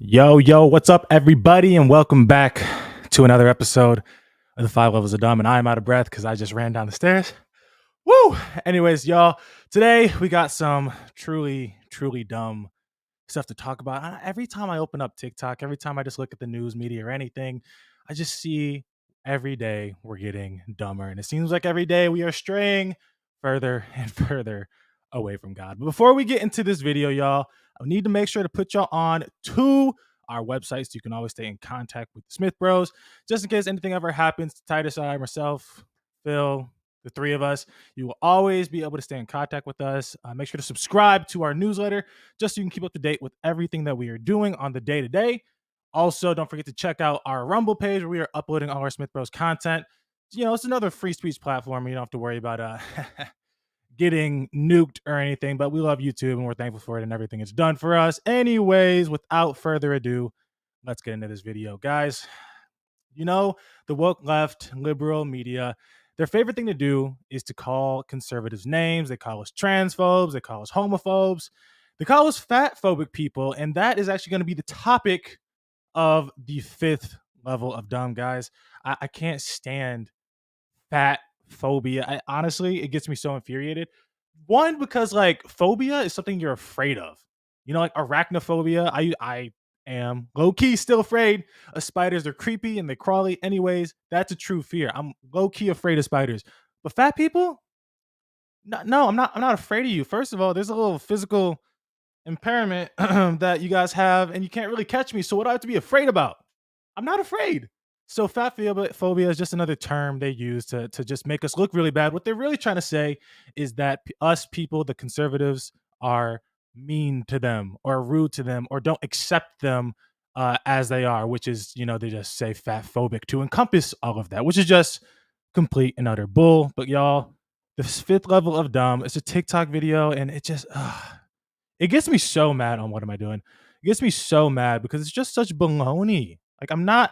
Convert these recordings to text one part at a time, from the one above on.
Yo, what's up, everybody, and welcome back to another episode of the Five Levels of Dumb. And I am out of breath because I just ran down the stairs. Woo! Anyways, y'all, today we got some truly dumb stuff to talk about. Every time I open up TikTok, every time I just look at the news media or anything, I just see every day we're getting dumber. And it seems like every day we are straying further and further away from God. But before we get into this video, y'all, I need to make sure to put y'all on to our website so you can always stay in contact with the Smith Bros. Just in case anything ever happens to Titus, I, myself, Phil, the three of us, you will always be able to stay in contact with us. Make sure to subscribe to our newsletter just so you can keep up to date with everything that we are doing on the day-to-day. Also, don't forget to check out our Rumble page where we are uploading all our Smith Bros content. You know, it's another free speech platform. You don't have to worry about getting nuked or anything, but we love YouTube and we're thankful for it and everything it's done for us. Anyways, without further ado, let's get into this video. Guys, you know, the woke left, liberal media, their favorite thing to do is to call conservatives names. They call us transphobes. They call us homophobes. They call us fatphobic people. And that is actually going to be the topic of the fifth level of dumb, guys. I can't stand fat phobia. Honestly, it gets me so infuriated. One, because like phobia is something you're afraid of. You know, like arachnophobia. I am low key still afraid of spiders. They're creepy and they crawly. Anyways, that's a true fear. I'm low key afraid of spiders. But fat people? No, I'm not. I'm not afraid of you. First of all, there's a little physical impairment that you guys have, and you can't really catch me. So what do I have to be afraid about? I'm not afraid. So fat phobia is just another term they use to just make us look really bad. What they're really trying to say is that us people, the conservatives, are mean to them or rude to them or don't accept them as they are, which is, you know, they just say fat phobic to encompass all of that, which is just complete and utter bull. But y'all, this fifth level of dumb, it's a TikTok video and it just, it gets me so mad on what am I doing? It gets me so mad because it's just such baloney. Like I'm not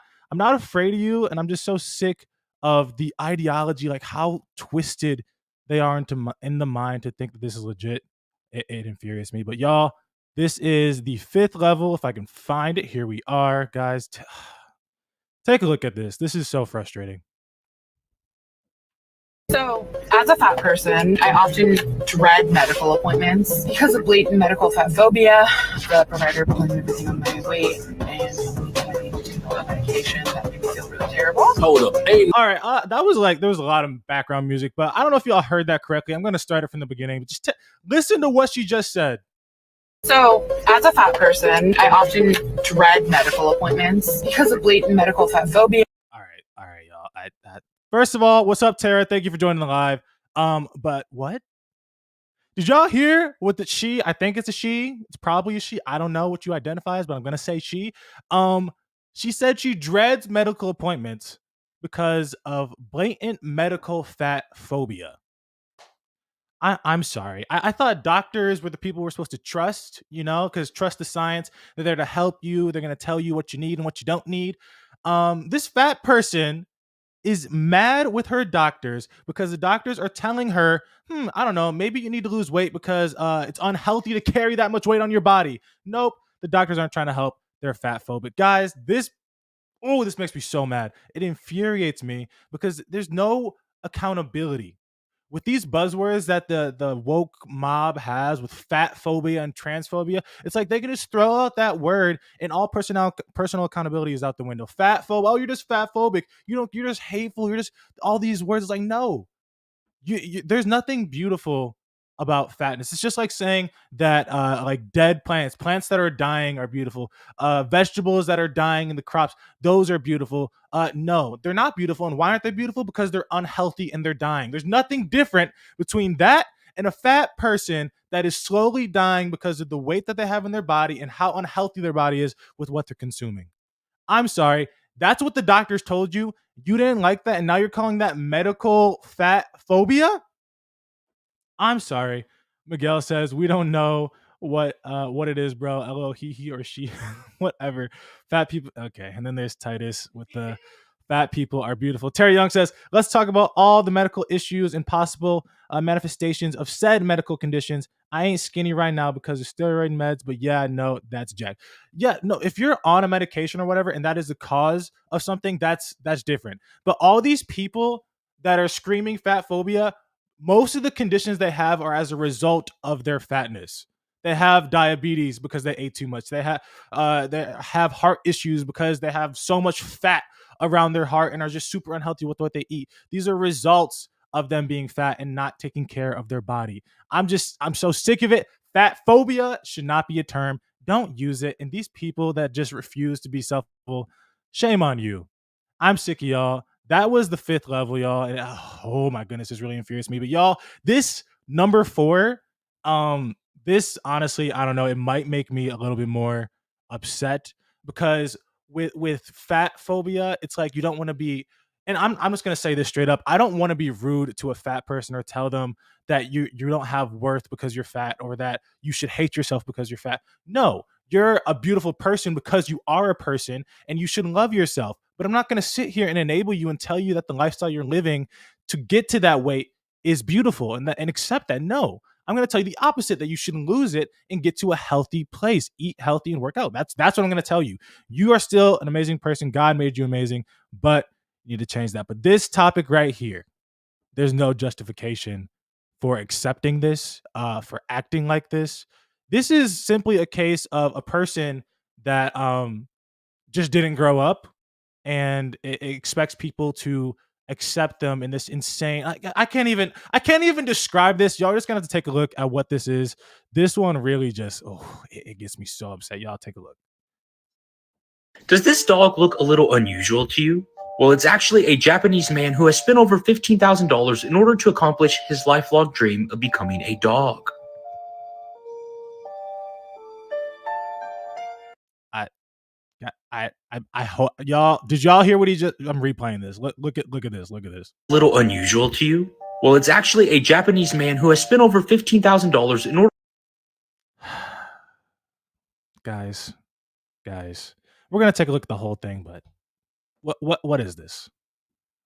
afraid of you, and I'm just so sick of the ideology, like how twisted they are in the mind to think that this is legit. It infuriates me. But y'all, this is the fifth level. If I can find it, here we are, guys. Take a look at this. This is so frustrating. So, as a fat person, I often dread medical appointments because of blatant medical fat phobia. The provider pulling everything on my weight and medication that made me feel really terrible. Hold up. All right, that was like there was a lot of background music, but I don't know if y'all heard that correctly. I'm going to start it from the beginning. But just listen to what she just said. So, as a fat person, I often dread medical appointments because of blatant medical fat phobia. All right, y'all. First of all, what's up, Tara? Thank you for joining the live. But what? Did y'all hear what the she? I think it's a she. It's probably a she. I don't know what you identify as, but I'm gonna say she. She said she dreads medical appointments because of blatant medical fat phobia. I'm sorry. I thought doctors were the people we're supposed to trust, you know, because trust the science. They're there to help you. They're going to tell you what you need and what you don't need. This fat person is mad with her doctors because the doctors are telling her, I don't know, maybe you need to lose weight because it's unhealthy to carry that much weight on your body. Nope, the doctors aren't trying to help. They're fat phobic. Guys, this makes me so mad. It infuriates me because there's no accountability with these buzzwords that the woke mob has with fat phobia and transphobia. It's like they can just throw out that word and all personal accountability is out the window. Fat phobic. Oh, you're just fat phobic. You're just hateful. You're just all these words. It's like, no, there's nothing beautiful about fatness. It's just like saying that like dead plants that are dying are beautiful. Vegetables that are dying in the crops, those are beautiful. No, they're not beautiful. And why aren't they beautiful? Because they're unhealthy and they're dying. There's nothing different between that and a fat person that is slowly dying because of the weight that they have in their body and how unhealthy their body is with what they're consuming. I'm sorry. That's what the doctors told you. You didn't like that. And now you're calling that medical fat phobia? I'm sorry. Miguel says we don't know what it is, bro. LO he or she, whatever. Fat people. Okay, and then there's Titus with the Fat people are beautiful. Terry Young says, let's talk about all the medical issues and possible manifestations of said medical conditions. I ain't skinny right now because of steroid meds, but yeah, no, that's Jack. Yeah, no, if you're on a medication or whatever, and that is the cause of something, that's different. But all these people that are screaming fat phobia, most of the conditions they have are as a result of their fatness. They have diabetes because they ate too much. They have heart issues because they have so much fat around their heart and are just super unhealthy with what they eat. These are results of them being fat and not taking care of their body. I'm so sick of it. Fat phobia should not be a term. Don't use it. And these people that just refuse to be self-helpful, shame on you. I'm sick of y'all. That was the fifth level, y'all. And, oh my goodness, this really infuriates me. But y'all, this number 4, this honestly, I don't know, it might make me a little bit more upset because with fat phobia, it's like you don't want to be, and I'm just gonna say this straight up. I don't want to be rude to a fat person or tell them that you don't have worth because you're fat or that you should hate yourself because you're fat. No, you're a beautiful person because you are a person and you should love yourself. But I'm not going to sit here and enable you and tell you that the lifestyle you're living to get to that weight is beautiful and accept that. No, I'm going to tell you the opposite, that you should lose it and get to a healthy place, eat healthy and work out. That's what I'm going to tell you. You are still an amazing person. God made you amazing, but you need to change that. But this topic right here, there's no justification for accepting this, for acting like this. This is simply a case of a person that just didn't grow up and it expects people to accept them in this insane. I can't even describe this. Y'all just gonna have to take a look at what this is. This one really just it gets me so upset. Y'all take a look. Does this dog look a little unusual to you? Well, it's actually a Japanese man who has spent over $15,000 in order to accomplish his lifelong dream of becoming a dog. I I hope y'all did y'all hear what he just. I'm replaying this. Look at this. Look at this. Little unusual to you? Well, it's actually a Japanese man who has spent over $15,000 in order. Guys, we're gonna take a look at the whole thing, but what is this?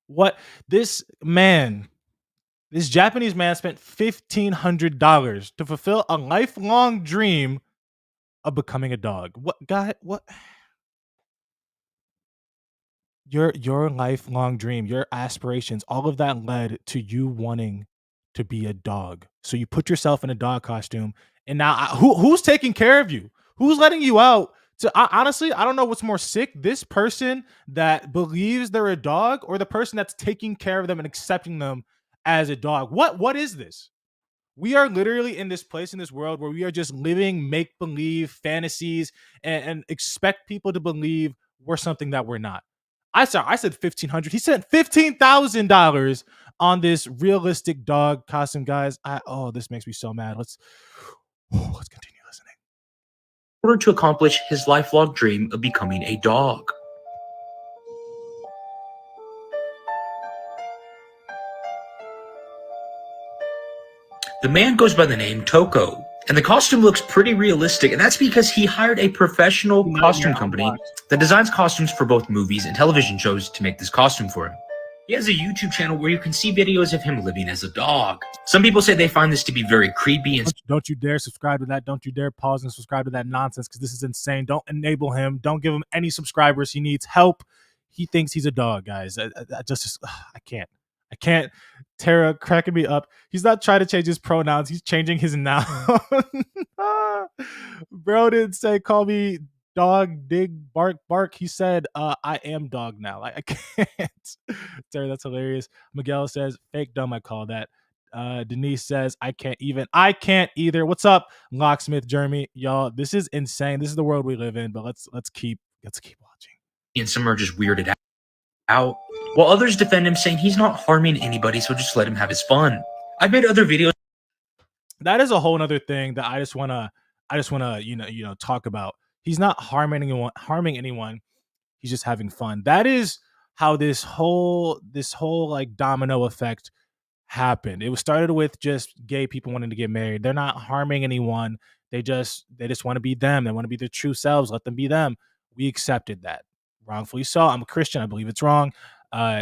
What this man, this Japanese man spent $1,500 to fulfill a lifelong dream of becoming a dog. What guy? What your lifelong dream, your aspirations, all of that led to you wanting to be a dog. So you put yourself in a dog costume, and now who's taking care of you? Who's letting you out? Honestly, I don't know what's more sick: this person that believes they're a dog, or the person that's taking care of them and accepting them as a dog. What is this? We are literally in this place in this world where we are just living make believe fantasies and expect people to believe we're something that we're not. I said 1,500. He said $15,000 on this realistic dog costume, guys. This makes me so mad. Let's continue listening. In order to accomplish his lifelong dream of becoming a dog. The man goes by the name Toko, and the costume looks pretty realistic, and that's because he hired a professional costume company that designs costumes for both movies and television shows to make this costume for him. He has a YouTube channel where you can see videos of him living as a dog. Some people say they find this to be very creepy and don't you dare subscribe to that. Don't you dare pause and subscribe to that nonsense, because this is insane. Don't enable him. Don't give him any subscribers. He needs help. He thinks he's a dog, guys. I can't. I can't. Tara cracking me up. He's not trying to change his pronouns. He's changing his noun. Bro didn't say call me dog, dig, bark, bark. He said I am dog now. Like, I can't. Tara, that's hilarious. Miguel says fake dumb. I call that. Denise says I can't either. What's up, Locksmith Jeremy? Y'all, this is insane. This is the world we live in. But let's keep watching. And some are just weirded out, while others defend him, saying he's not harming anybody, so just let him have his fun. I've made other videos. That is a whole other thing that I just wanna talk about. He's not harming anyone. He's just having fun. That is how this whole like domino effect happened. It was started with just gay people wanting to get married. They're not harming anyone. They just want to be them. They want to be their true selves. Let them be them. We accepted that. Wrongfully so. I'm a Christian. I believe it's wrong.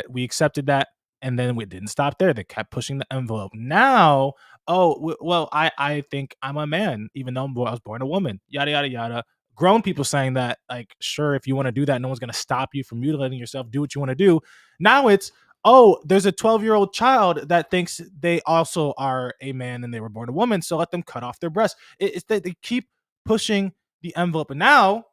We accepted that, and then we didn't stop there. They kept pushing the envelope. Now, well, I think I'm a man, even though I was born a woman. Yada yada yada. Grown people saying that, like, sure, if you want to do that, no one's gonna stop you from mutilating yourself. Do what you want to do. Now it's, oh, there's a 12-year-old child that thinks they also are a man and they were born a woman, so let them cut off their breasts. It's that they keep pushing the envelope, and now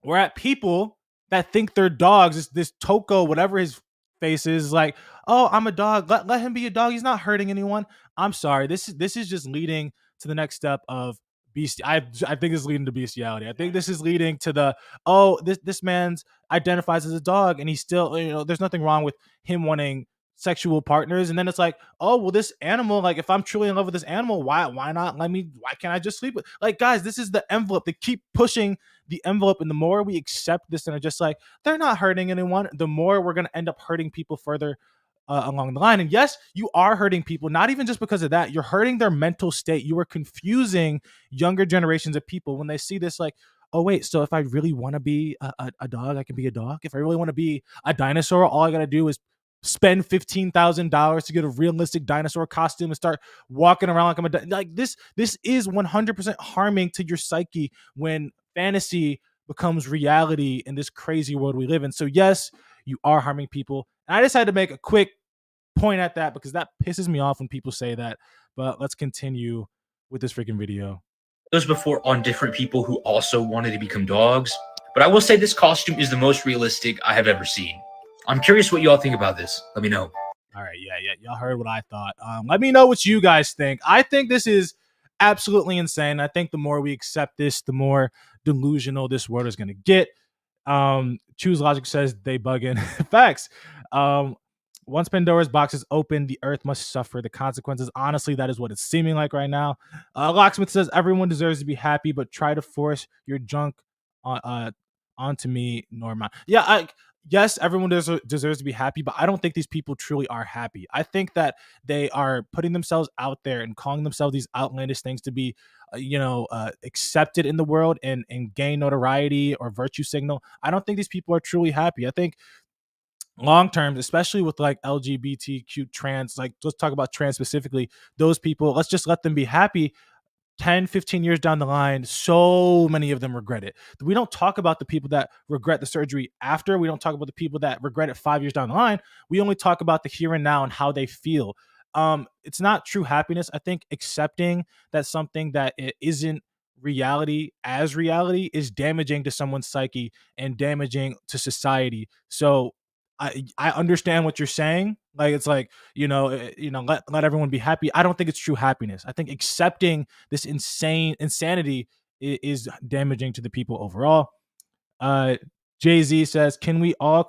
we're at people that think they're dogs. This Toko, whatever his face is, like, oh, I'm a dog. Let him be a dog. He's not hurting anyone. I'm sorry. This is just leading to the next step of beast. I think it's leading to bestiality. I think this is leading to the, oh, this man's identifies as a dog and he's still, there's nothing wrong with him wanting sexual partners. And then it's like, oh, well, this animal, like, if I'm truly in love with this animal, why not let me, why can't I just sleep with, like, guys, this is the envelope. They keep pushing the envelope, and the more we accept this and are just like, they're not hurting anyone, the more we're going to end up hurting people further along the line. And yes, you are hurting people, not even just because of that. You're hurting their mental state. You are confusing younger generations of people when they see this, like, oh wait, so if I really want to be a dog, I can be a dog. If I really want to be a dinosaur, all I got to do is spend $15,000 to get a realistic dinosaur costume and start walking around like I'm like this. This is 100% harming to your psyche when fantasy becomes reality in this crazy world we live in. So yes, you are harming people. And I just had to make a quick point at that because that pisses me off when people say that. But let's continue with this freaking video. Those before on different people who also wanted to become dogs, but I will say this costume is the most realistic I have ever seen. I'm curious what y'all think about this. Let me know. All right, yeah, y'all heard what I thought. Let me know what you guys think. I think this is absolutely insane. I think the more we accept this, the more delusional this world is going to get. Choose Logic says they bugging. Facts. Once Pandora's box is open, the earth must suffer the consequences. Honestly, that is what it's seeming like right now. Locksmith says everyone deserves to be happy, but try to force your junk onto me, Norma. Yeah, yes, everyone deserves to be happy, but I don't think these people truly are happy. I think that they are putting themselves out there and calling themselves these outlandish things to be, accepted in the world and gain notoriety or virtue signal. I don't think these people are truly happy. I think long term, especially with like LGBTQ trans, like let's talk about trans specifically, those people, let's just let them be happy. 10, 15 years down the line, so many of them regret it. We don't talk about the people that regret the surgery after. We don't talk about the people that regret it 5 years down the line. We only talk about the here and now and how they feel. It's not true happiness. I think accepting that something that it isn't reality as reality is damaging to someone's psyche and damaging to society. So I understand what you're saying. Like it's like, let everyone be happy. I don't think it's true happiness. I think accepting this insanity is damaging to the people overall. Uh, Jay-Z says, "Can we all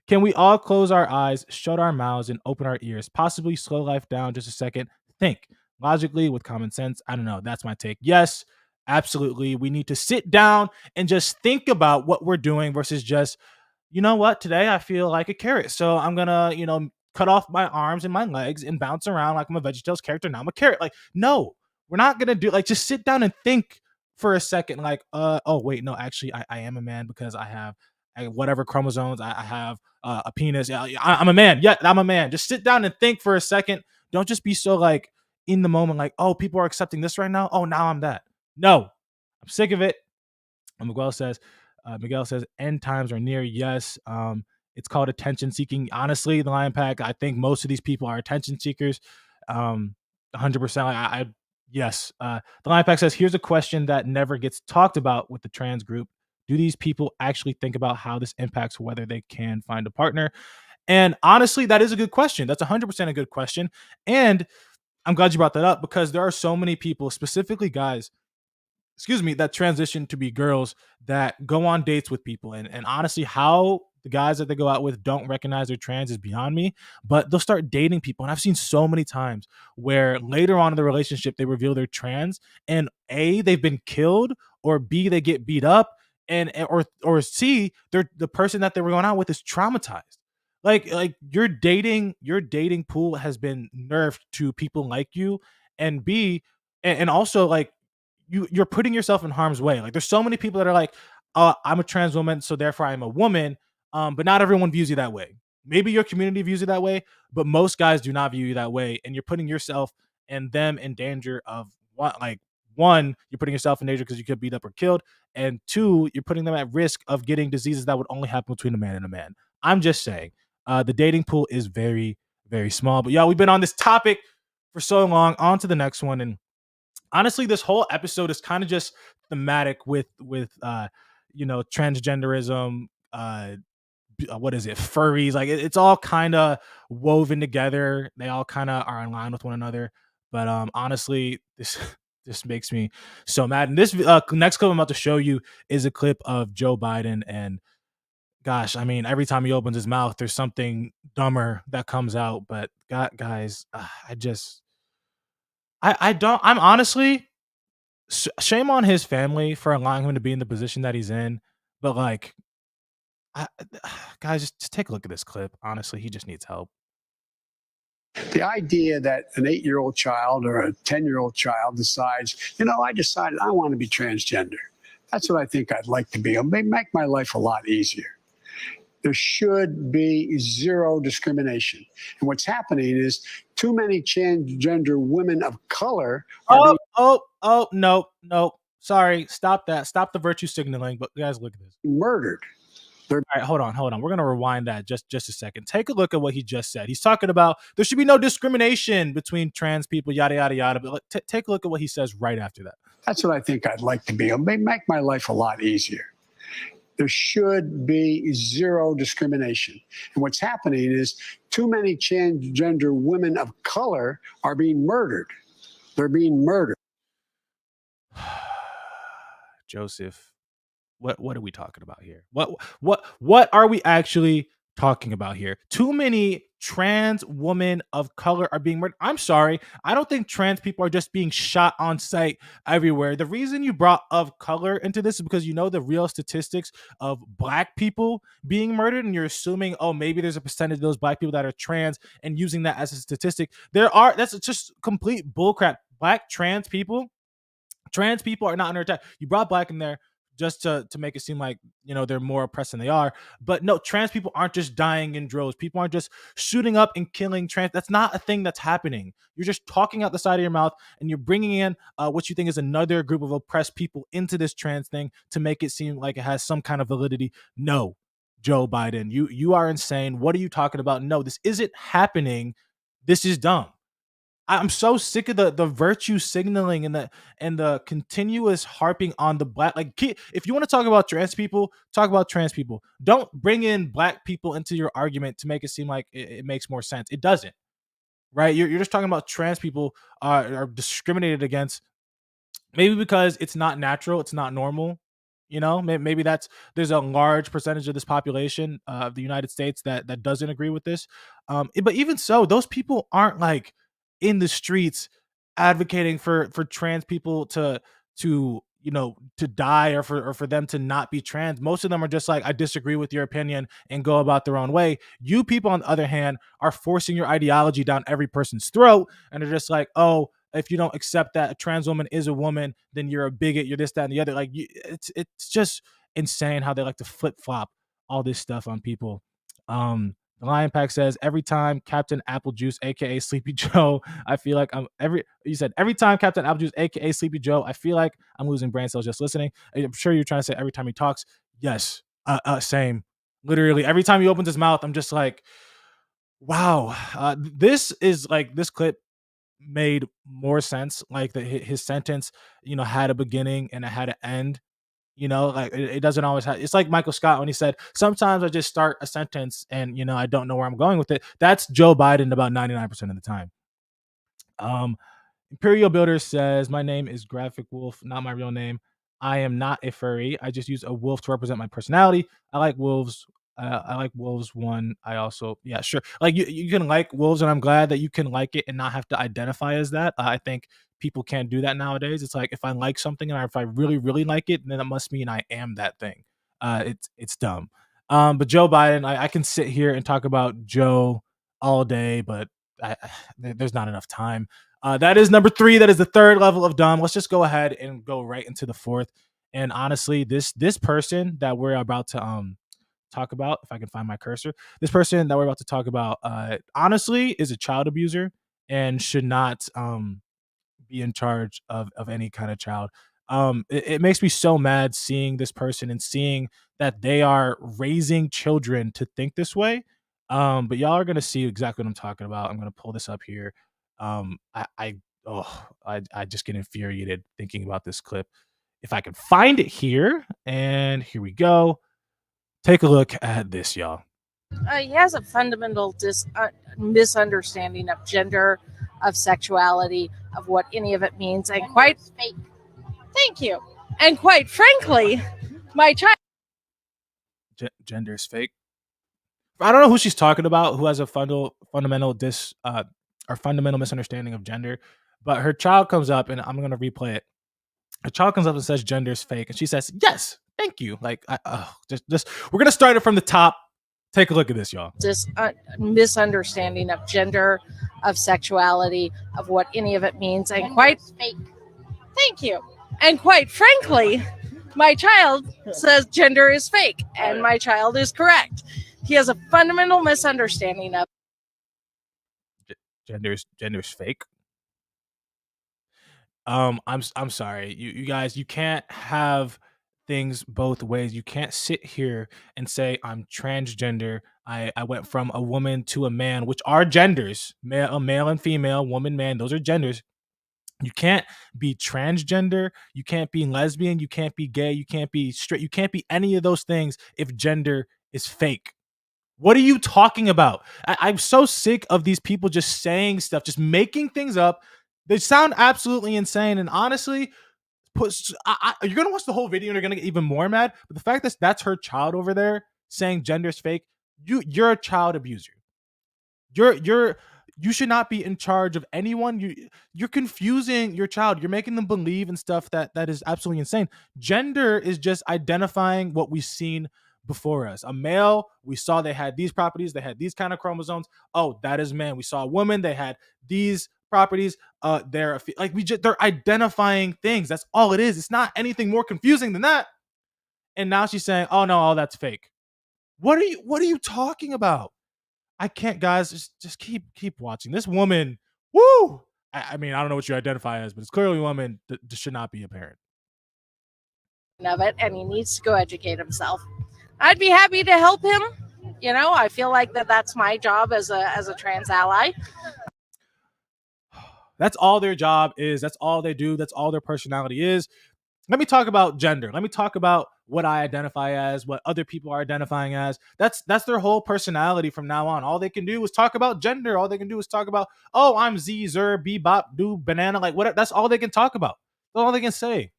can we all close our eyes, shut our mouths, and open our ears? Possibly slow life down just a second. Think logically with common sense." I don't know. That's my take. Yes, absolutely. We need to sit down and just think about what we're doing versus just, you know what, today I feel like a carrot, so I'm gonna, cut off my arms and my legs and bounce around like I'm a VeggieTales character. Now I'm a carrot. Like, no, we're not gonna do, like, just sit down and think for a second. Like, oh wait, no, actually, I am a man because I have whatever chromosomes. I have a penis. Yeah, I'm a man. Yeah, I'm a man. Just sit down and think for a second. Don't just be so like in the moment. Like, oh, people are accepting this right now. Oh, now I'm that. No, I'm sick of it. Miguel says, end times are near. Yes. It's called attention seeking. Honestly, the Lion Pack, I think most of these people are attention seekers. 100%. Yes. The Lion Pack says, here's a question that never gets talked about with the trans group. Do these people actually think about how this impacts whether they can find a partner? And honestly, that is a good question. That's 100% a good question. And I'm glad you brought that up because there are so many people, specifically guys, that transition to be girls that go on dates with people. And honestly, how the guys that they go out with don't recognize they're trans is beyond me, but they'll start dating people. And I've seen so many times where later on in the relationship, they reveal they're trans and A, they've been killed, or B, they get beat up, and or C, they're the person that they were going out with is traumatized. Like your dating pool has been nerfed to people like you, and B, and also like you're putting yourself in harm's way. Like there's so many people that are like, I'm a trans woman, so therefore I'm a woman. But not everyone views you that way. maybe your community views it that way, but most guys do not view you that way, and you're putting yourself and them in danger of what, like, one, you're putting yourself in danger because you could beat up or killed, and two, you're putting them at risk of getting diseases that would only happen between a man and a man. I'm just saying, the dating pool is very, very small. But y'all, we've been on this topic for so long. On to the next one, and honestly, this whole episode is kind of just thematic with transgenderism, what is it, furries, like it's all kind of woven together. They all kind of are in line with one another. But honestly, this this makes me so mad. And this next clip I'm about to show you is a clip of Joe Biden, and gosh, I mean, every time he opens his mouth there's something dumber that comes out. But guys, I don't, I'm honestly, shame on his family for allowing him to be in the position that he's in. But like, I, guys, just take a look at this clip. Honestly, he just needs help. The idea that an 8-year-old child or a 10-year-old child decides, I decided I want to be transgender. That's what I think I'd like to be. It'll make my life a lot easier. There should be zero discrimination. And what's happening is too many transgender women of color are No. Sorry, stop that. Stop the virtue signaling. But guys, look at this. murdered. All right, hold on. We're gonna rewind that just a second. Take a look at what he just said. He's talking about there should be no discrimination between trans people, yada yada yada. But take a look at what he says right after that. That's what I think I'd like to be. It'll make my life a lot easier. There should be zero discrimination. And what's happening is too many transgender women of color are being murdered. They're being murdered. Joseph, what are we talking about here? What are we actually talking about here? Too many trans women of color are being murdered. I'm sorry, I don't think trans people are just being shot on sight everywhere. The reason you brought of color into this is because you know the real statistics of black people being murdered, and you're assuming, oh, maybe there's a percentage of those black people that are trans and using that as a statistic. That's just complete bullcrap. Trans people are not under attack. You brought black in there just to make it seem like they're more oppressed than they are. But no, trans people aren't just dying in droves. People aren't just shooting up and killing trans. That's not a thing that's happening. You're just talking out the side of your mouth, and you're bringing in what you think is another group of oppressed people into this trans thing to make it seem like it has some kind of validity. No, Joe Biden, you are insane. What are you talking about? No, this isn't happening. This is dumb. I'm so sick of the virtue signaling and the continuous harping on the black. Like, if you want to talk about trans people, talk about trans people. Don't bring in black people into your argument to make it seem like it makes more sense. It doesn't, right? You're just talking about trans people are discriminated against, maybe because it's not natural, it's not normal. Maybe there's a large percentage of this population of the United States that doesn't agree with this. But even so, those people aren't like in the streets advocating for trans people to die, or for them to not be trans. Most of them are just like, I disagree with your opinion, and go about their own way. You people, on the other hand, are forcing your ideology down every person's throat, and they're just like, oh, if you don't accept that a trans woman is a woman, then you're a bigot, you're this, that, and the other. Like, it's just insane how they like to flip flop all this stuff on people. The Lion Pack says, every time Captain Apple Juice, aka Sleepy Joe, I feel like every time Captain Apple Juice, aka Sleepy Joe, I feel like I'm losing brain cells just listening. I'm sure you're trying to say every time he talks. Yes, same. Literally, every time he opens his mouth, I'm just like, wow. This clip made more sense. Like his sentence, had a beginning and it had an end. Like it doesn't always have. It's like Michael Scott when he said, sometimes I just start a sentence and I don't know where I'm going with it. That's Joe Biden about 99% of the time. Imperial Builder says, my name is Graphic Wolf, not my real name. I am not a furry. I just use a wolf to represent my personality. I like wolves. I like wolves. I also, yeah, sure. Like you can like wolves, and I'm glad that you can like it and not have to identify as that. I think people can't do that nowadays. It's like, if I like something and if I really, really like it, then it must mean I am that thing. It's dumb. But Joe Biden, I can sit here and talk about Joe all day, but there's not enough time. That is number 3. That is the third level of dumb. Let's just go ahead and go right into the fourth. And honestly, this person that we're about to talk about, if I can find my cursor, this person that we're about to talk about, honestly, is a child abuser and should not be in charge of any kind of child. It makes me so mad seeing this person and seeing that they are raising children to think this way. But y'all are gonna see exactly what I'm talking about. I'm gonna pull this up here. I just get infuriated thinking about this clip. If I can find it here, and here we go. Take a look at this, y'all. He has a fundamental misunderstanding of gender, of sexuality, of what any of it means, and quite fake. Thank you. And quite frankly, my child Gender is fake. I don't know who she's talking about, who has a fundamental misunderstanding of gender, but her child comes up, and I'm gonna replay it. Her child comes up and says gender is fake, and she says, "Yes, thank you." Like, just we're gonna start it from the top. Take a look at this, y'all. This misunderstanding of gender, of sexuality, of what any of it means, and quite fake. Thank you. And quite frankly, my child says gender is fake, and my child is correct. He has a fundamental misunderstanding of Gender's fake. I'm sorry, you guys, you can't have things both ways. You can't sit here and say I'm transgender. I went from a woman to a man, which are genders, male and female, woman, man. Those are genders. You can't be transgender. You can't be lesbian. You can't be gay. You can't be straight. You can't be any of those things if gender is fake. What are you talking about? I'm so sick of these people just saying stuff, just making things up. They sound absolutely insane. And honestly, you're gonna watch the whole video and you're gonna get even more mad. But the fact that that's her child over there saying gender is fake, you're a child abuser. You should not be in charge of anyone. You're confusing your child. You're making them believe in stuff that is absolutely insane. Gender is just identifying what we've seen before us. A male, we saw they had these properties, they had these kind of chromosomes. Oh, that is man. We saw a woman, they had these properties. They're identifying things. That's all it is. It's not anything more confusing than that. And now she's saying, "Oh no, all that's fake." What are you talking about? I can't, guys. Just keep watching. This woman, woo! I mean, I don't know what you identify as, but it's clearly a woman that should not be a parent. of it, and he needs to go educate himself. I'd be happy to help him. You know, I feel like that's my job as a trans ally. That's all their job is. That's all they do. That's all their personality is. Let me talk about gender. Let me talk about what I identify as, what other people are identifying as. That's their whole personality from now on. All they can do is talk about gender. All they can do is talk about, oh, I'm Z, Zer, Bebop, do banana, like what. That's all they can talk about. That's all they can say.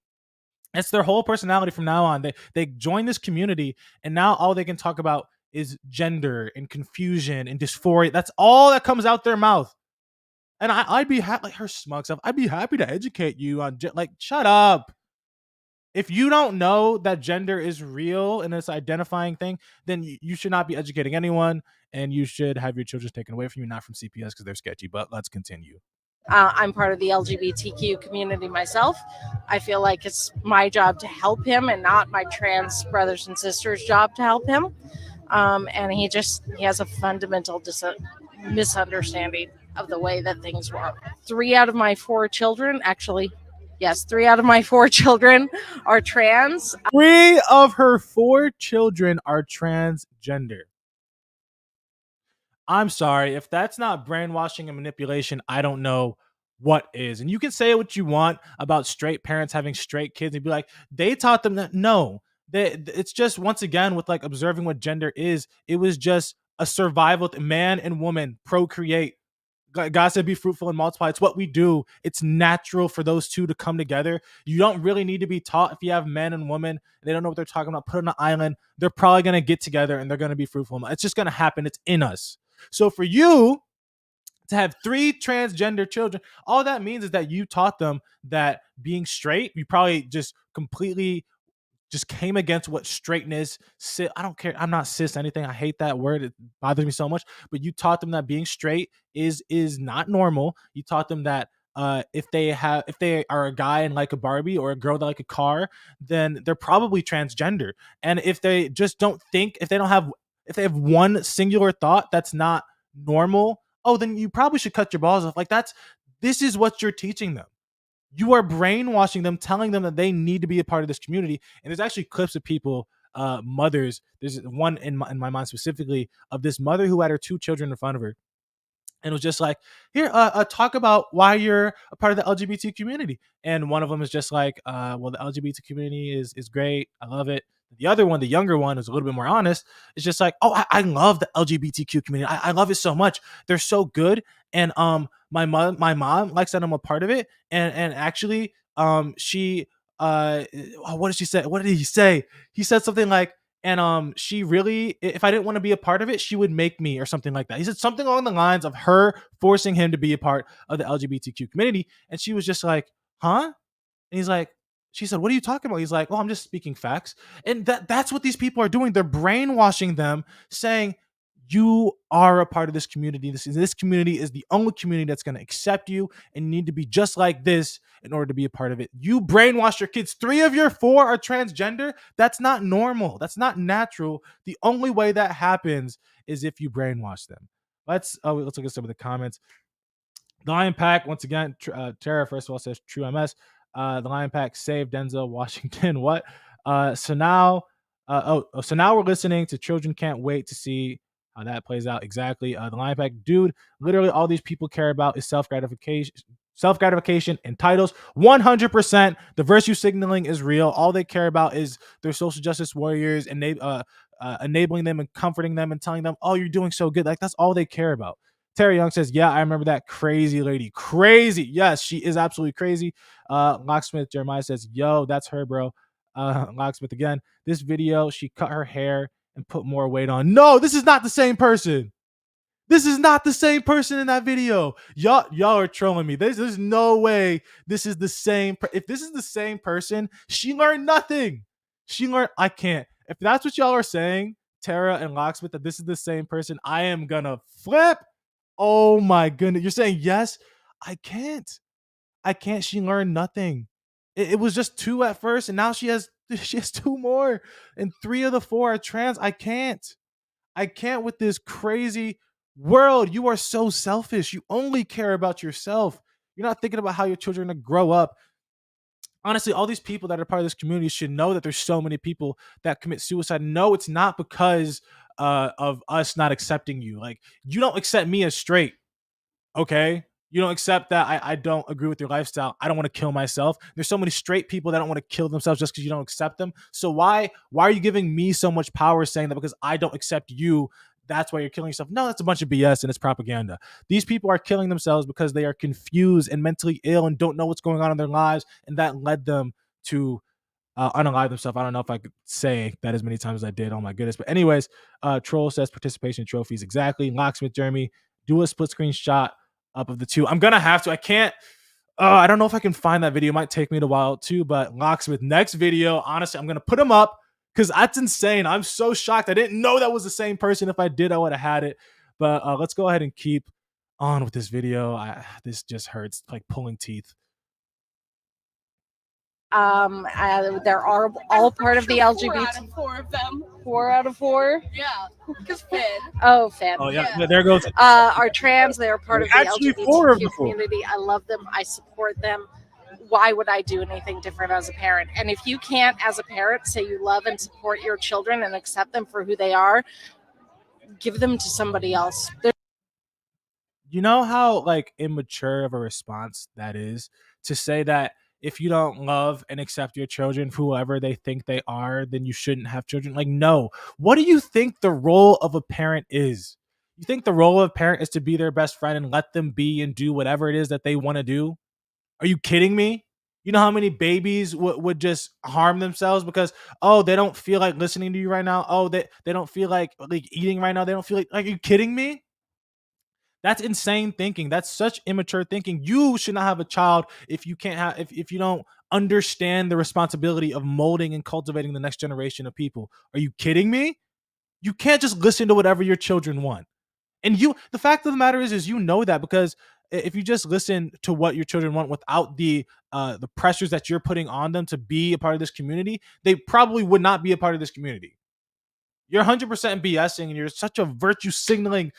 It's their whole personality from now on. They join this community, and now all they can talk about is gender and confusion and dysphoria. That's all that comes out their mouth. And I'd be happy, like her smug stuff. I'd be happy to educate you on like, shut up. If you don't know that gender is real and it's identifying thing, then you should not be educating anyone, and you should have your children taken away from you, not from CPS because they're sketchy. But let's continue. I'm part of the LGBTQ community myself. I feel like it's my job to help him and not my trans brothers and sisters' job to help him. And he has a fundamental misunderstanding of the way that things work. 3 out of my 4 children, actually, yes, 3 out of my 4 children are trans. 3 of her 4 children are transgender. I'm sorry. If that's not brainwashing and manipulation, I don't know what is. And you can say what you want about straight parents having straight kids and be like, they taught them that. No, it's just, once again, with like observing what gender is, it was just a survival. Man and woman procreate. God said, be fruitful and multiply. It's what we do. It's natural for those two to come together. You don't really need to be taught. If you have men and women, they don't know what they're talking about, put on an island, they're probably going to get together and they're going to be fruitful. It's just going to happen. It's in us. So for you to have 3 transgender children, all that means is that you taught them that being straight, you probably just completely just came against what straightness, I don't care. I'm not cis anything. I hate that word. It bothers me so much. But you taught them that being straight is not normal. You taught them that if they are a guy and like a Barbie, or a girl that like a car, then they're probably transgender. And if they just don't think, if they have one singular thought that's not normal, oh, then you probably should cut your balls off. Like, this is what you're teaching them. You are brainwashing them, telling them that they need to be a part of this community. And there's actually clips of people, mothers. There's one in my mind specifically, of this mother who had her 2 children in front of her, and it was just like, here, talk about why you're a part of the LGBT community. And one of them is just like, well, the LGBT community is great, I love it. The other one, the younger one, is a little bit more honest. It's just like, oh, I love the LGBTQ community. I love it so much. They're so good. And my mom likes that I'm a part of it. And actually, she what did she say? What did he say? He said something like, and she really, if I didn't want to be a part of it, she would make me, or something like that. He said something along the lines of her forcing him to be a part of the LGBTQ community. And she was just like, huh? And he's like, she said, what are you talking about? He's like, oh, I'm just speaking facts. And that's what these people are doing. They're brainwashing them, saying, you are a part of this community. This community is the only community that's going to accept you, and you need to be just like this in order to be a part of it. You brainwash your kids. 3 of your 4 are transgender. That's not normal. That's not natural. The only way that happens is if you brainwash them. Let's look at some of the comments. The Lion Pack, once again, Tara, first of all, says true MS. The Lion Pack saved Denzel Washington. What? So now we're listening to Children Can't Wait to see how that plays out. Exactly. The Lion Pack, dude, literally all these people care about is self-gratification and titles. 100%. The virtue signaling is real. All they care about is their social justice warriors, and enabling them and comforting them and telling them, oh, you're doing so good. Like, that's all they care about. Terry Young says, yeah, I remember that crazy lady. Crazy. Yes, she is absolutely crazy. Locksmith Jeremiah says, yo, that's her, bro. Locksmith again. This video, she cut her hair and put more weight on. No, this is not the same person. This is not the same person in that video. Y'all are trolling me. There's no way this is the same. If this is the same person, she learned nothing. I can't. If that's what y'all are saying, Tara and Locksmith, that this is the same person, I am gonna flip. Oh my goodness. You're saying yes? I can't. She learned nothing. It was just 2 at first, and now she has 2 more, and 3 of the 4 are trans. I can't with this crazy world. You are so selfish. You only care about yourself. You're not thinking about how your children are going to grow up. Honestly, all these people that are part of this community should know that there's so many people that commit suicide. No, it's not because of us not accepting you. Like, you don't accept me as straight, okay? You don't accept that I don't agree with your lifestyle. I don't want to kill myself. There's so many straight people that don't want to kill themselves just because you don't accept them. So why are you giving me so much power, saying that because I don't accept you, that's why you're killing yourself? No, that's a bunch of BS, and it's propaganda. These people are killing themselves because they are confused and mentally ill and don't know what's going on in their lives, and that led them to unalive themselves. I don't know if I could say that as many times as I did. Oh my goodness. But anyways, Troll says participation trophies. Exactly. Locksmith Jeremy, do a split screen shot up of the 2. I'm gonna have to. I can't. I don't know if I can find that video. It might take me a while too. But Locksmith, next video, honestly, I'm gonna put him up because that's insane. I'm so shocked. I didn't know that was the same person. If I did, I would have had it. But let's go ahead and keep on with this video. This just hurts, like pulling teeth. They're all part of the LGBT. 4 of them. 4 out of 4. Yeah, because Finn. Oh, Finn. Oh yeah, there goes. Are trans. They're part of the Actually, 4 of the LGBTQ 4. community. I love them. I support them. Why would I do anything different as a parent? And if you can't, as a parent, say you love and support your children and accept them for who they are, give them to somebody else. You know how like immature of a response that is, to say that if you don't love and accept your children, whoever they think they are, then you shouldn't have children. Like, no. What do you think the role of a parent is? You think the role of a parent is to be their best friend and let them be and do whatever it is that they want to do? Are you kidding me? You know how many babies would just harm themselves because, oh, they don't feel like listening to you right now. Oh, they don't feel like eating right now. They don't feel like, are you kidding me? That's insane thinking. That's such immature thinking. You should not have a child if you can't have, if you don't understand the responsibility of molding and cultivating the next generation of people. Are you kidding me? You can't just listen to whatever your children want. And the fact of the matter is you know that because if you just listen to what your children want without the pressures that you're putting on them to be a part of this community, they probably would not be a part of this community. You're 100% BSing, and you're such a virtue signaling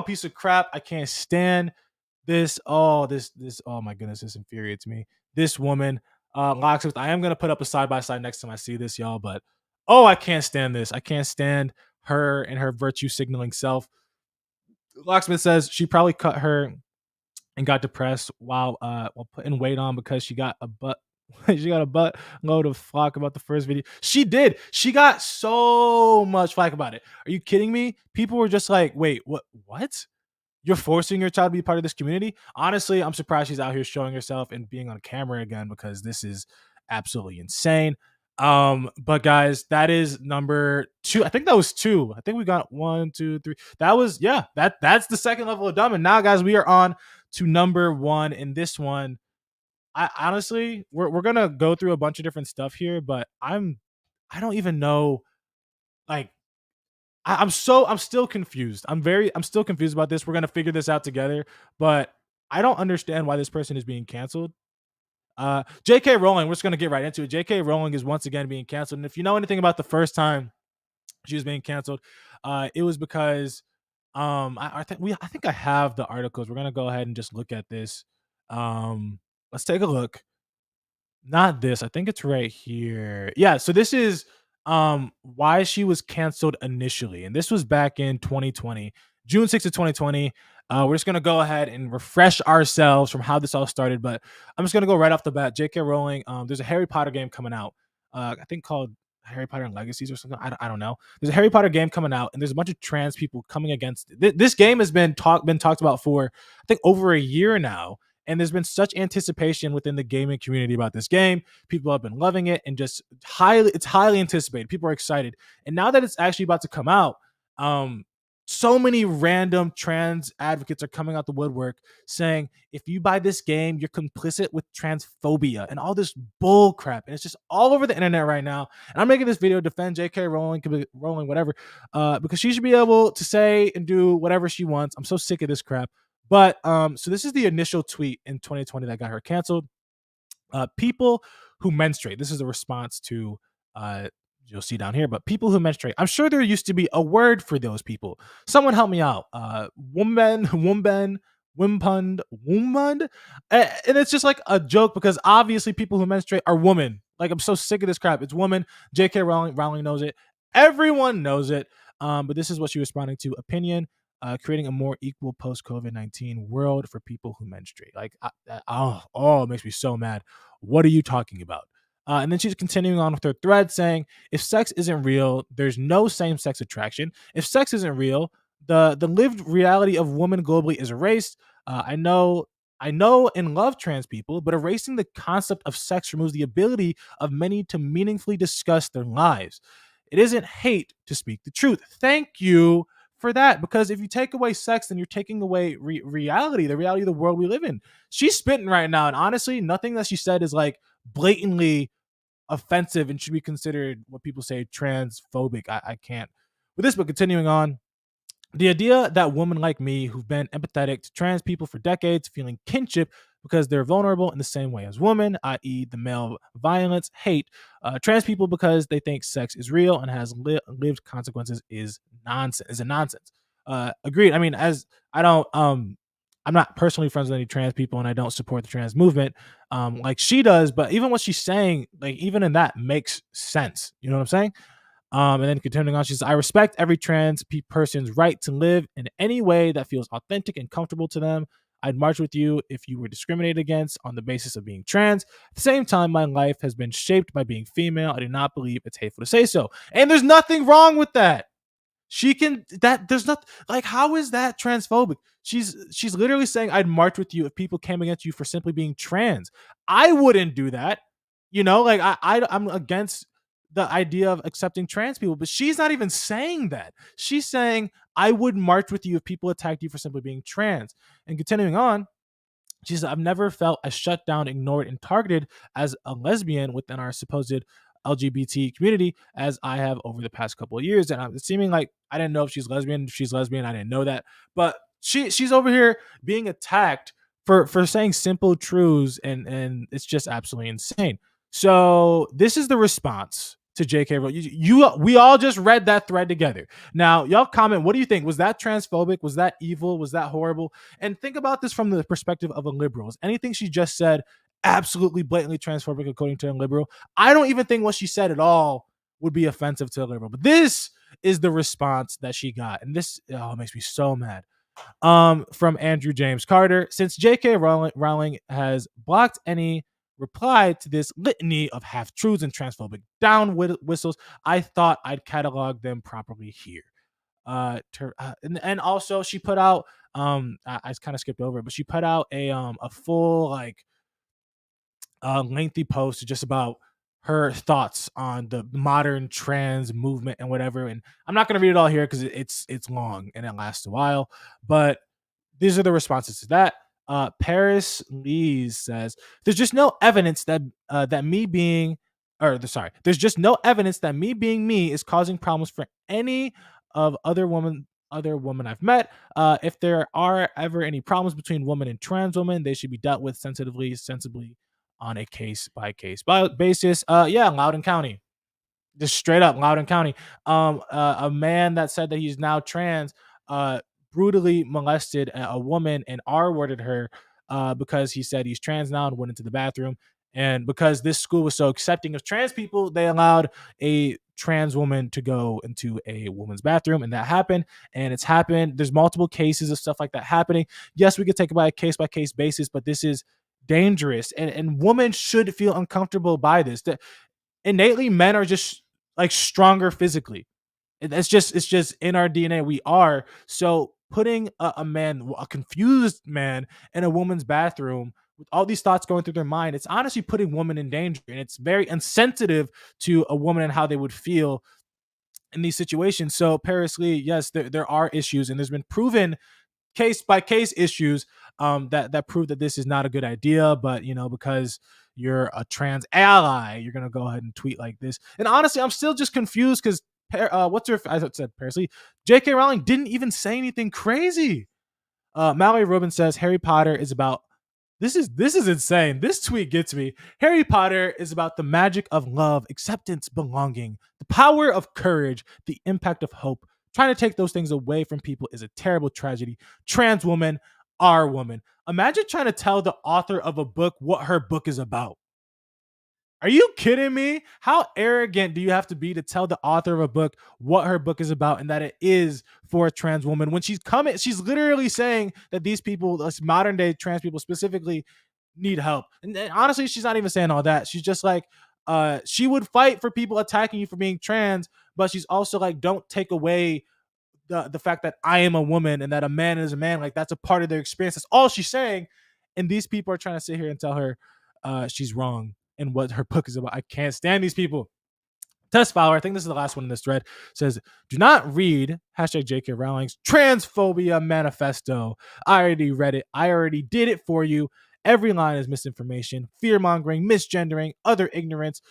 piece of crap. I can't stand this. Oh my goodness, this infuriates me. This woman, Locksmith. I am gonna put up a side by side next time I see this, y'all. But I can't stand this. I can't stand her and her virtue signaling self. Locksmith says she probably cut her and got depressed while putting weight on because she got a butt she got a butt load of flack about the first video. She did. She got so much flack about it. Are you kidding me? People were just like, wait, what? You're forcing your child to be part of this community? Honestly, I'm surprised she's out here showing herself and being on camera again, because this is absolutely insane. But guys, that is number 2. I think that was 2. I think we got 1, 2, 3. That was, yeah, that's the second level of dumb. And now, guys, we are on to number 1. In this one, I honestly, we're gonna go through a bunch of different stuff here, but I don't even know, like, I'm still confused. I'm still confused about this. We're gonna figure this out together, but I don't understand why this person is being canceled. J.K. Rowling, we're just gonna get right into it. J.K. Rowling is once again being canceled, and if you know anything about the first time she was being canceled, it was because I think I have the articles. We're gonna go ahead and just look at this. Let's take a look. Not this. I think it's right here. Yeah, so this is why she was canceled initially. And this was back in 2020, June 6th of 2020. We're just gonna go ahead and refresh ourselves from how this all started. But I'm just gonna go right off the bat. J.K. Rowling, there's a Harry Potter game coming out. I think called Harry Potter and Legacies or something. I don't know. There's a Harry Potter game coming out, and there's a bunch of trans people coming against it. This game has been talked about for, I think, over a year now. And there's been such anticipation within the gaming community about this game. People have been loving it, and just it's highly anticipated. People are excited. And now that it's actually about to come out, so many random trans advocates are coming out the woodwork saying, if you buy this game, you're complicit with transphobia and all this bull crap. And it's just all over the internet right now. And I'm making this video to defend J.K. Rowling, whatever, because she should be able to say and do whatever she wants. I'm so sick of this crap. But so this is the initial tweet in 2020 that got her canceled. People who menstruate. This is a response to you'll see down here, but people who menstruate. I'm sure there used to be a word for those people. Someone help me out. Wombund. And it's just like a joke, because obviously people who menstruate are women. Like, I'm so sick of this crap. It's woman. J.K. Rowling knows it. Everyone knows it. But this is what she was responding to. Opinion. Creating a more equal post-COVID-19 world for people who menstruate. Like, it makes me so mad. What are you talking about? And then she's continuing on with her thread saying, if sex isn't real, there's no same-sex attraction. If sex isn't real, the lived reality of women globally is erased. I know and love trans people, but erasing the concept of sex removes the ability of many to meaningfully discuss their lives. It isn't hate to speak the truth. Thank you for that, because if you take away sex, then you're taking away reality, the reality of the world we live in. She's spitting right now, and honestly, nothing that she said is like blatantly offensive and should be considered what people say transphobic. I can't with this, but continuing on. The idea that women like me, who've been empathetic to trans people for decades, feeling kinship because they're vulnerable in the same way as women, i.e., the male violence, hate trans people because they think sex is real and has lived consequences is nonsense. Is a nonsense. Agreed. I mean, as I don't, I'm not personally friends with any trans people, and I don't support the trans movement like she does. But even what she's saying, like, even in that makes sense. You know what I'm saying? And then continuing on, she says, I respect every trans person's right to live in any way that feels authentic and comfortable to them. I'd march with you if you were discriminated against on the basis of being trans. At the same time, my life has been shaped by being female. I do not believe it's hateful to say so. And there's nothing wrong with that. She can, that there's not, like, how is that transphobic? She's literally saying, I'd march with you if people came against you for simply being trans. I wouldn't do that. You know, like, I'm against the idea of accepting trans people, but she's not even saying that. She's saying, I would march with you if people attacked you for simply being trans. And continuing on, she says, I've never felt as shut down, ignored, and targeted as a lesbian within our supposed LGBT community as I have over the past couple of years. And I'm seeming like I didn't know if she's lesbian. If she's lesbian, I didn't know that. But she's over here being attacked for saying simple truths, and it's just absolutely insane. So this is the response to J.K. Rowling. We all just read that thread together. Now, y'all comment. What do you think? Was that transphobic? Was that evil? Was that horrible? And think about this from the perspective of a liberal. Is anything she just said absolutely blatantly transphobic according to a liberal? I don't even think what she said at all would be offensive to a liberal. But this is the response that she got, and this makes me so mad. From Andrew James Carter. Since J.K. Rowling has blocked any reply to this litany of half truths and transphobic down whistles, I thought I'd catalog them properly here. And also she put out I kind of skipped over it, but she put out a full like lengthy post just about her thoughts on the modern trans movement and whatever. And I'm not going to read it all here because it's long and it lasts a while. But these are the responses to that. Paris Lees says, "There's just no evidence that me being, there's just no evidence that me being me is causing problems for any of other women I've met. If there are ever any problems between women and trans women, they should be dealt with sensibly on a case by case basis." Yeah, Loudoun County, just straight up Loudoun County. A man that said that he's now trans, brutally molested a woman and R-worded her because he said he's trans now and went into the bathroom. And because this school was so accepting of trans people, they allowed a trans woman to go into a woman's bathroom, and that happened. And it's happened. There's multiple cases of stuff like that happening. Yes, we could take it by a case by case basis, but this is dangerous, and women should feel uncomfortable by this. That innately men are just like stronger physically. It's just in our DNA. We are. So putting a confused man in a woman's bathroom with all these thoughts going through their mind, it's honestly putting women in danger, and it's very insensitive to a woman and how they would feel in these situations. So Paris Lee, yes, there are issues, and there's been proven case by case issues that prove that this is not a good idea. But because you're a trans ally, you're gonna go ahead and tweet like this. And honestly, I'm still just confused because I said Paris Lee, J.K. Rowling didn't even say anything crazy. Mallory Rubin says Harry Potter is about this is insane. This tweet gets me. Harry Potter is about the magic of love, acceptance, belonging, the power of courage, the impact of hope. Trying to take those things away from people is a terrible tragedy. Trans woman, our woman. Imagine trying to tell the author of a book what her book is about. Are you kidding me? How arrogant do you have to be to tell the author of a book what her book is about and that it is for a trans woman? When she's literally saying that these people, modern day trans people specifically, need help. And honestly, she's not even saying all that. She's just like, she would fight for people attacking you for being trans, but she's also like, don't take away the fact that I am a woman and that a man is a man. Like, that's a part of their experience. That's all she's saying. And these people are trying to sit here and tell her she's wrong and what her book is about. I can't stand these people. Tess Fowler, I think this is the last one in this thread, says, "Do not read hashtag J.K. Rowling's transphobia manifesto. I already read it. I already did it for you. Every line is misinformation, fear-mongering, misgendering, other ignorance."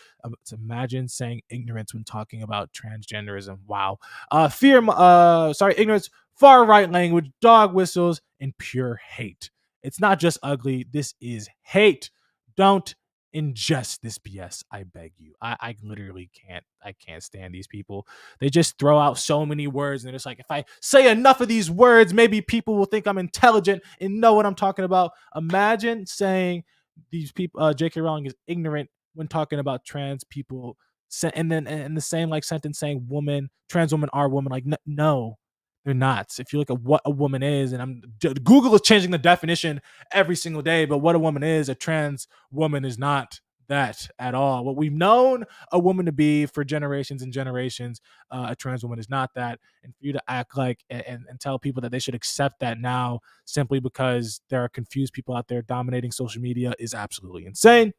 Imagine saying ignorance when talking about transgenderism. Wow. Ignorance, far-right language, dog whistles, and pure hate. It's not just ugly. This is hate. Don't ingest this BS, I beg you. I literally can't stand these people. They just throw out so many words, and it's like, if I say enough of these words, maybe people will think I'm intelligent and know what I'm talking about. Imagine saying these people, J.K. Rowling is ignorant when talking about trans people, and then in the same like sentence saying woman, trans woman, are woman. Like, no, they're not. If you look at what a woman is, and Google is changing the definition every single day, but what a woman is, a trans woman is not that at all. What we've known a woman to be for generations and generations, a trans woman is not that. And for you to act like and tell people that they should accept that now simply because there are confused people out there dominating social media is absolutely insane.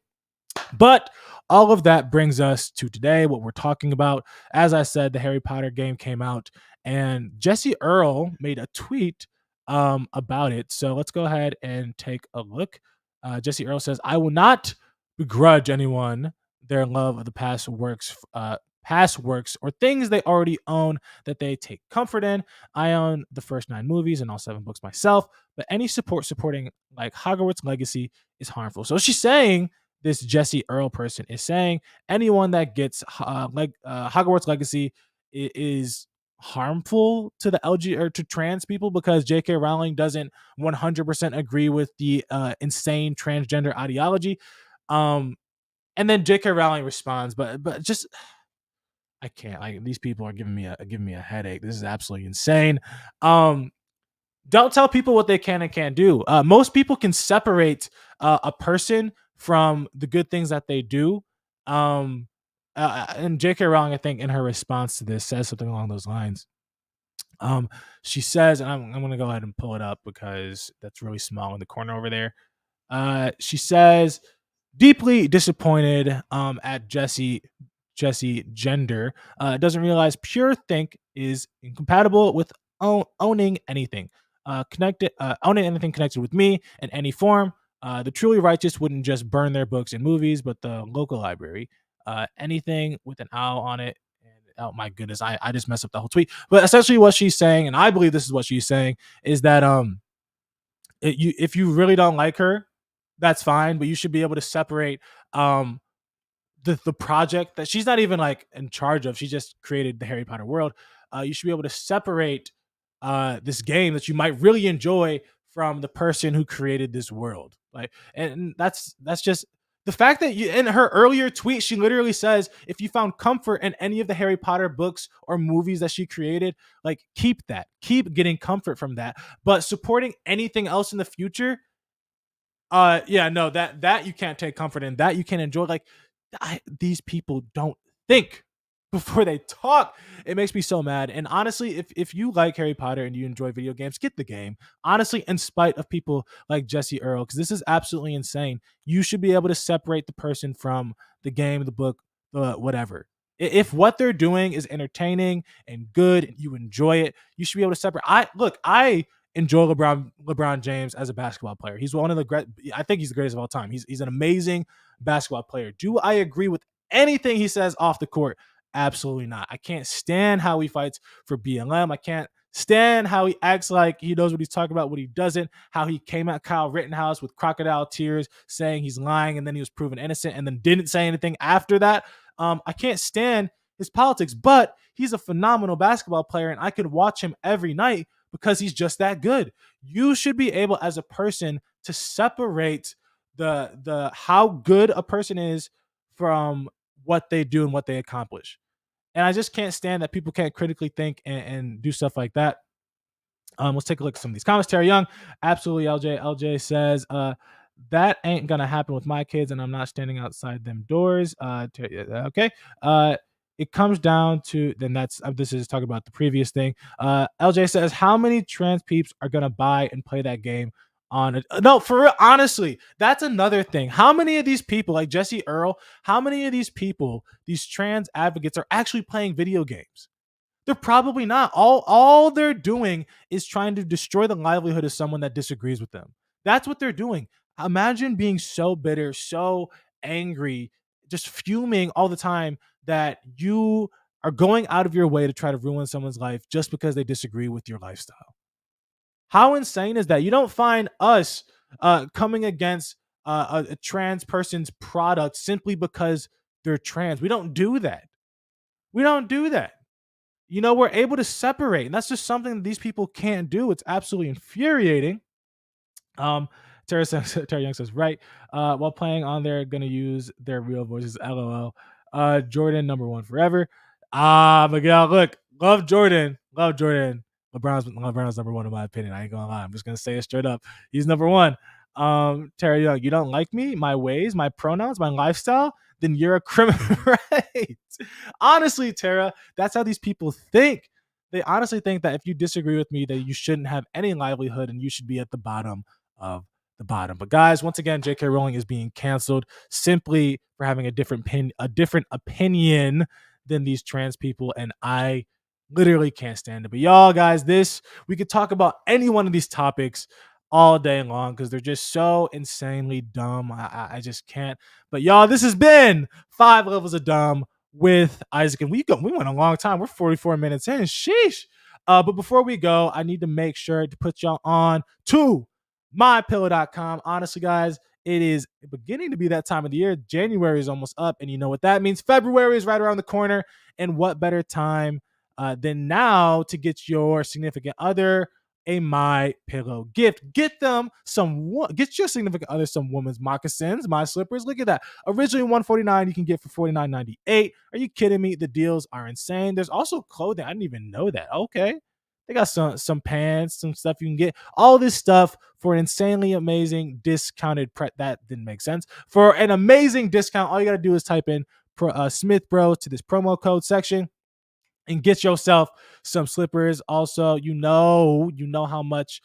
But all of that brings us to today, what we're talking about. As I said, the Harry Potter game came out, and Jesse Earl made a tweet about it. So let's go ahead and take a look. Jesse Earl says, "I will not begrudge anyone their love of the past past works or things they already own that they take comfort in. I own the first 9 movies and all 7 books myself, but any support supporting like Hogwarts Legacy is harmful. So she's saying, this Jesse Earl person is saying, anyone that gets Hogwarts Legacy is harmful to the LG or to trans people because J.K. Rowling doesn't 100% agree with the insane transgender ideology. And then J.K. Rowling responds, but just I can't. Like, these people are giving me a headache. This is absolutely insane. Don't tell people what they can and can't do. Most people can separate a person from the good things that they do. And J.K. Rowling, I think, in her response to this, says something along those lines. She says, and I'm going to go ahead and pull it up because that's really small in the corner over there. She says, deeply disappointed at Jesse gender. Doesn't realize pure think is incompatible with owning anything. Owning anything connected with me in any form. The truly righteous wouldn't just burn their books and movies, but the local library. Anything with an owl on it. Oh my goodness, I just messed up the whole tweet. But essentially what she's saying, and I believe this is what she's saying, is that if you really don't like her, that's fine, but you should be able to separate the project that she's not even like in charge of. She just created the Harry Potter world. You should be able to separate this game that you might really enjoy from the person who created this world. Like, and that's just the fact that you, in her earlier tweet, she literally says, if you found comfort in any of the Harry Potter books or movies that she created, like, keep getting comfort from that. But supporting anything else in the future, yeah, no, that you can't take comfort in, that you can enjoy. Like, these people don't think before they talk. It makes me so mad. And honestly, if you like Harry Potter and you enjoy video games, get the game. Honestly, in spite of people like Jesse Earl, because this is absolutely insane. You should be able to separate the person from the game, the book, whatever. If what they're doing is entertaining and good and you enjoy it, you should be able to separate. I enjoy LeBron James as a basketball player. He's one of the great. I think he's the greatest of all time. He's an amazing basketball player. Do I agree with anything he says off the court? Absolutely not. I can't stand how he fights for BLM. I can't stand how he acts like he knows what he's talking about, what he doesn't, how he came at Kyle Rittenhouse with crocodile tears saying he's lying and then he was proven innocent and then didn't say anything after that. I can't stand his politics, but he's a phenomenal basketball player and I could watch him every night because he's just that good. You should be able as a person to separate the how good a person is from what they do and what they accomplish. And I just can't stand that people can't critically think and do stuff like that. Let's take a look at some of these comments. Terry Young, absolutely. LJ says, that ain't gonna happen with my kids, and I'm not standing outside them doors. Okay. It comes down to then that's this is talking about the previous thing. LJ says, how many trans peeps are gonna buy and play that game on it? No, for real, honestly, that's another thing. How many of these people, like Jesse Earl, how many of these people, these trans advocates, are actually playing video games? They're probably not. All they're doing is trying to destroy the livelihood of someone that disagrees with them. That's what they're doing. Imagine being so bitter, so angry, just fuming all the time that you are going out of your way to try to ruin someone's life just because they disagree with your lifestyle. How insane is that? You don't find us coming against a trans person's product simply because they're trans. We don't do that. We don't do that. You know, we're able to separate, and that's just something that these people can't do. It's absolutely infuriating. Terry Young says, right. While playing on there, gonna use their real voices. LOL. Jordan, number one forever. Miguel, look, love Jordan. LeBron's number one in my opinion. I ain't gonna lie. I'm just gonna say it straight up. He's number one. Terry Young, you don't like me, my ways, my pronouns, my lifestyle? Then you're a criminal, right? Honestly, Tara, that's how these people think. They honestly think that if you disagree with me, that you shouldn't have any livelihood and you should be at the bottom of the bottom. But guys, once again, J.K. Rowling is being canceled simply for having a different opinion than these trans people, and I literally can't stand it. But y'all, guys, we could talk about any one of these topics all day long because they're just so insanely dumb. I just can't. But y'all, this has been 5 Levels of Dumb. with Isaac, and we went a long time. We're 44 minutes in. Sheesh. But before we go, I need to make sure to put y'all on to mypillow.com. Honestly, guys, it is beginning to be that time of the year. January is almost up, and you know what that means. February is right around the corner, and what better time than now to get your significant other a My Pillow gift. Get your significant other some women's moccasins, my slippers. Look at that. Originally $149, you can get for $49.98. Are you kidding me? The deals are insane. There's also clothing. I didn't even know that. Okay. They got some pants, some stuff you can get. All this stuff for an insanely amazing discounted that didn't make sense. For an amazing discount, all you got to do is type in Smith Bros to this promo code section and get yourself some slippers. Also, you know how much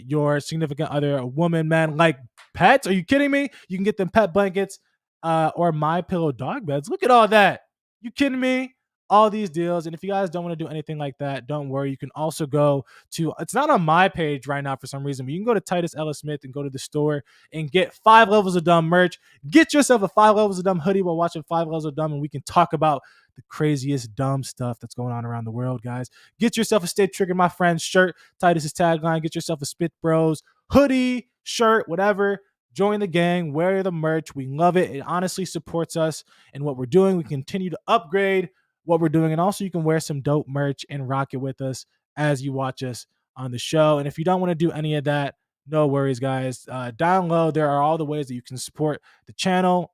your significant other, a woman, man, like pets. Are you kidding me? You can get them pet blankets or My Pillow dog beds. Look at all that. You kidding me? All these deals. And if you guys don't want to do anything like that, don't worry. You can also go to, it's not on my page right now for some reason, but you can go to Titus Ellis Smith and go to the store and get 5 Levels of Dumb merch. Get yourself a 5 Levels of Dumb hoodie while watching 5 Levels of Dumb, and we can talk about the craziest dumb stuff that's going on around the world, guys. Get yourself a Stay Triggered My Friends shirt, Titus's tagline. Get yourself a Spit Bros hoodie, shirt, whatever. Join the gang, wear the merch. We love it. It honestly supports us in what we're doing. We continue to upgrade what we're doing, and also you can wear some dope merch and rock it with us as you watch us on the show. And if you don't want to do any of that, no worries, guys. Down low, there are all the ways that you can support the channel.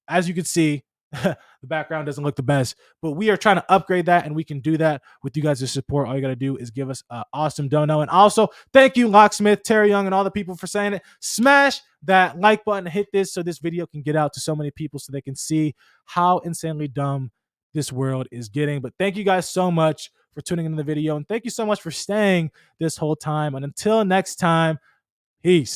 As you can see, the background doesn't look the best, but we are trying to upgrade that, and we can do that with you guys' support. All you got to do is give us an awesome dono. And also, thank you, Locksmith, Terry Young, and all the people for saying it. Smash that like button, hit this so this video can get out to so many people so they can see how insanely dumb this world is getting. But thank you guys so much for tuning into the video, and thank you so much for staying this whole time. And until next time, peace.